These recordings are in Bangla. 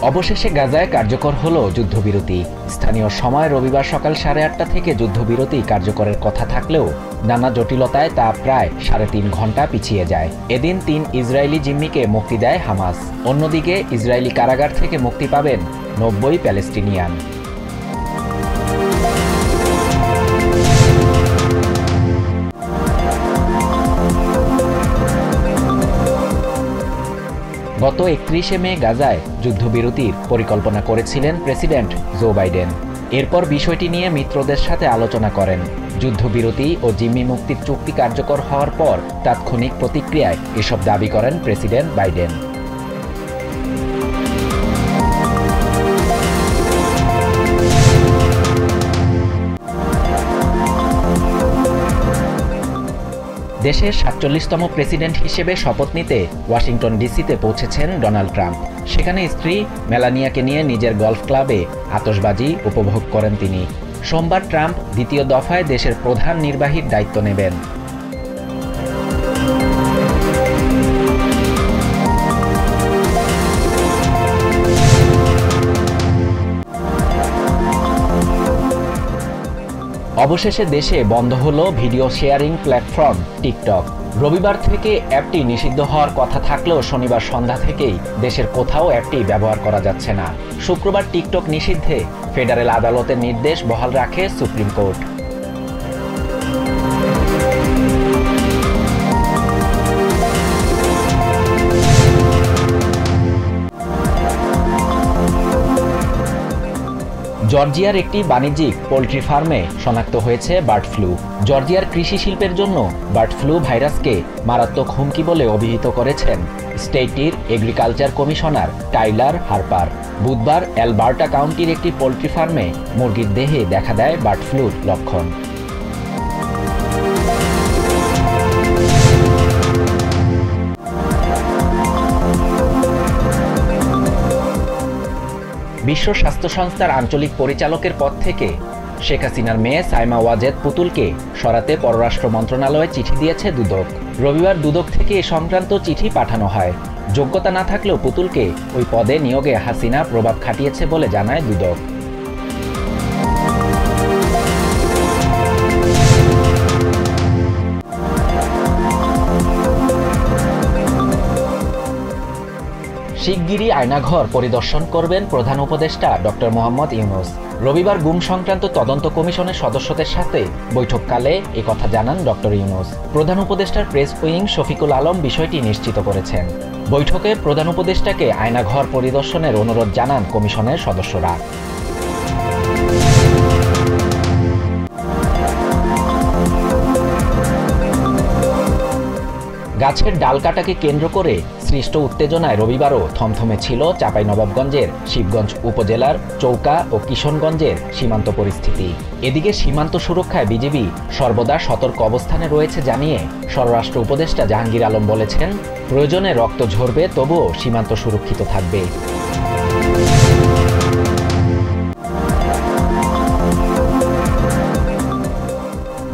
অবশেষে গাজায় কার্যকর হলো যুদ্ধবিরতি। স্থানীয় সময় রবিবার সকাল 8:30 থেকে যুদ্ধবিরতি কার্যকরের কথা থাকলেও নানা জটিলতায় তা প্রায় 3.5 ঘন্টা পিছিয়ে যায়। এদিন 3 ইসরায়েলি জিম্মিকে মুক্তি দেয় হামাস। অন্যদিকে ইসরায়েলি কারাগার থেকে মুক্তি পাবেন 90 প্যালেস্টিনিয়ান। গত 31শে মে গাজায় যুদ্ধবিরতির পরিকল্পনা করেছিলেন প্রেসিডেন্ট জো বাইডেন। এরপর বিষয়টি নিয়ে মিত্রদের সাথে আলোচনা করেন। যুদ্ধবিরতি ও জিম্মি মুক্তির চুক্তি কার্যকর হওয়ার পর তাৎক্ষণিক প্রতিক্রিয়ায় এসব দাবি করেন প্রেসিডেন্ট বাইডেন। দেশের 47তম প্রেসিডেন্ট হিসেবে শপথ নিতে ওয়াশিংটন ডিসিতে পৌঁছেছেন ডোনাল্ড ট্রাম্প। সেখানে স্ত্রী মেলানিয়াকে নিয়ে নিজের গলফ ক্লাবে আতশবাজি উপভোগ করেন তিনি। সোমবার ট্রাম্প দ্বিতীয় দফায় দেশের প্রধান নির্বাহীর দায়িত্ব নেবেন। অবশেষে দেশে বন্ধ হলো ভিডিও শেয়ারিং প্ল্যাটফর্ম টিকটক। রবিবার থেকে অ্যাপটি নিষিদ্ধ হওয়ার কথা থাকলেও শনিবার সন্ধ্যা থেকেই দেশের কোথাও অ্যাপটি ব্যবহার করা যাচ্ছে না। শুক্রবার টিকটক নিষিদ্ধে ফেডারেল আদালতের নির্দেশ বহাল রাখে সুপ্রিম কোর্ট। জর্জিয়ার একটি বাণিজ্যিক পোল্ট্রি ফার্মে শনাক্ত হয়েছে বার্ড ফ্লু। জর্জিয়ার কৃষি শিল্পের জন্য বার্ড ফ্লু ভাইরাসকে মারাত্মক হুমকি বলে অভিহিত করেছেন স্টেটটির এগ্রিকালচার কমিশনার টাইলার হারপার। বুধবার অ্যালবার্টা কাউন্টির একটি পোল্ট্রি ফার্মে মুরগির দেহে দেখা দেয় বার্ড ফ্লুর লক্ষণ। বিশ্ব স্বাস্থ্য সংস্থার আঞ্চলিক পরিচালকের পদ থেকে শেখ হাসিনার মেয়ে সাইমা ওয়াজেদ পুতুলকে সরাতে পররাষ্ট্র মন্ত্রণালয়ে চিঠি দিয়েছে দুদক। রবিবার দুদক থেকে এ সংক্রান্ত চিঠি পাঠানো হয়। যোগ্যতা না থাকলেও পুতুলকে ওই পদে নিয়োগে হাসিনা প্রভাব খাটিয়েছে বলে জানায় দুদক। শিগগিরই আয়নাঘর পরিদর্শন করবেন প্রধান উপদেষ্টা ডক্টর মোহাম্মদ ইউনূস। রবিবার গুম সংক্রান্ত তদন্ত কমিশনের সদস্যদের সাথে বৈঠককালে একথা জানান ডক্টর ইউনূস। প্রধান উপদেষ্টার প্রেস উইং শফিকুল আলম বিষয়টি নিশ্চিত করেছেন। বৈঠকে প্রধান উপদেষ্টাকে আয়নাঘর পরিদর্শনের অনুরোধ জানান কমিশনের সদস্যরা। গাছের ডাল কাটাকে কেন্দ্র করে সৃষ্ট উত্তেজনায় রবিবারও থমথমে ছিল চাঁপাইনবাবগঞ্জের শিবগঞ্জ উপজেলার চৌকা ও কিশনগঞ্জের সীমান্ত পরিস্থিতি। এদিকে সীমান্ত সুরক্ষায় বিজিবি সর্বদা সতর্ক অবস্থানে রয়েছে জানিয়ে স্বরাষ্ট্র উপদেষ্টা জাহাঙ্গীর আলম বলেছেন, প্রয়োজনে রক্ত ঝরবে তবুও সীমান্ত সুরক্ষিত থাকবে।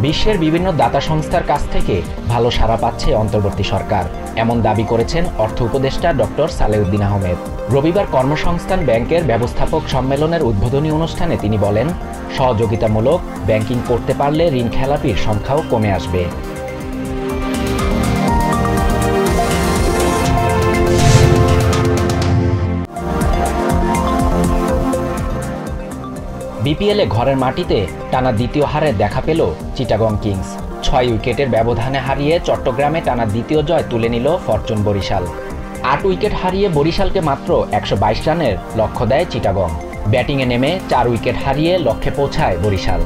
বিশ্বের বিভিন্ন দাতা সংস্থার কাছ থেকে ভালো সাড়া পাচ্ছে অন্তর্বর্তী সরকার, এমন দাবি করেছেন অর্থ উপদেষ্টা ডক্টর সালেউদ্দিন আহমেদ। রবিবার কর্মসংস্থান ব্যাংকের ব্যবস্থাপক সম্মেলনের উদ্বোধনী অনুষ্ঠানে তিনি বলেন, সহযোগিতামূলক ব্যাংকিং করতে পারলে ঋণ খেলাপির সংখ্যাও কমে আসবে। বিপিএলে ঘরের মাটিতে টানা দ্বিতীয় হারে দেখা পেল চিটাগং কিংস। 6 উইকেটের ব্যবধানে হারিয়ে চট্টগ্রামে টানা দ্বিতীয় জয় তুলে নিল ফরচুন বরিশাল। 8 উইকেট হারিয়ে বরিশালকে মাত্র 122 রানের লক্ষ্য দেয় চিটাগং। ব্যাটিংয়ে নেমে 4 উইকেট হারিয়ে লক্ষ্যে পৌঁছায় বরিশাল।